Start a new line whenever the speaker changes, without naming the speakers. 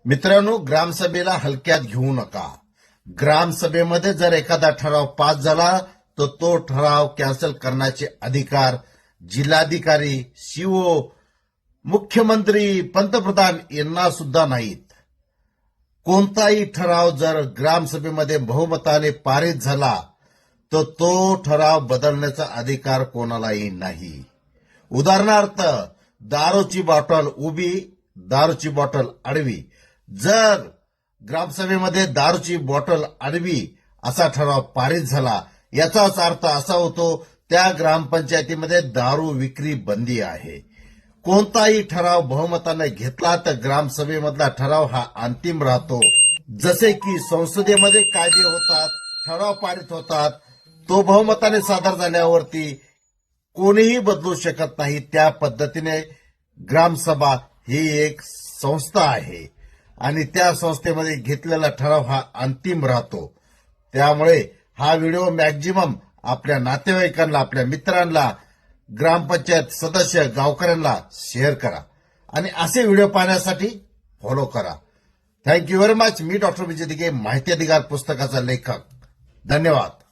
मित्रांनो, ग्रामसभेला हलक्यात घेऊ नका. ग्रामसभेमध्ये जर एखादा ठराव पास झाला तर तो ठराव कॅन्सल करण्याचे अधिकार जिल्हाधिकारी, सीओ, मुख्यमंत्री, पंतप्रधान यांना सुद्धा नाहीत. कोणताही ठराव जर ग्रामसभेमध्ये बहुमताने पारित झाला तर तो ठराव बदलण्याचा अधिकार कोणालाही नाही. उदाहरणार्थ, दारूची बॉटल उभी, दारूची बॉटल आडवी. जर ग्रामसभेमध्ये दारूची बॉटल आडवी असा ठराव पारित झाला, याचाच अर्थ असा होतो त्या ग्रामपंचायतीमध्ये दारू विक्री बंदी आहे. कोणताही ठराव बहुमताने घेतला तर ग्रामसभेमधला ठराव हा अंतिम राहतो. जसे की संसदेमध्ये कायदे होतात, ठराव पारित होतात, तो बहुमताने सादर झाल्यावरती कोणीही बदलू शकत नाही. त्या पद्धतीने ग्रामसभा ही एक संस्था आहे आणि त्या संस्थेमध्ये घेतलेला ठराव हा अंतिम राहतो. त्यामुळे हा व्हिडिओ मॅक्झिमम आपल्या नातेवाईकांना, आपल्या मित्रांना, ग्रामपंचायत सदस्य, गावकऱ्यांना शेअर करा आणि असे व्हिडिओ पाहण्यासाठी फॉलो करा. Thank you very much. मी डॉक्टर विजय दिघे, माहिती अधिकार पुस्तकाचा लेखक. धन्यवाद.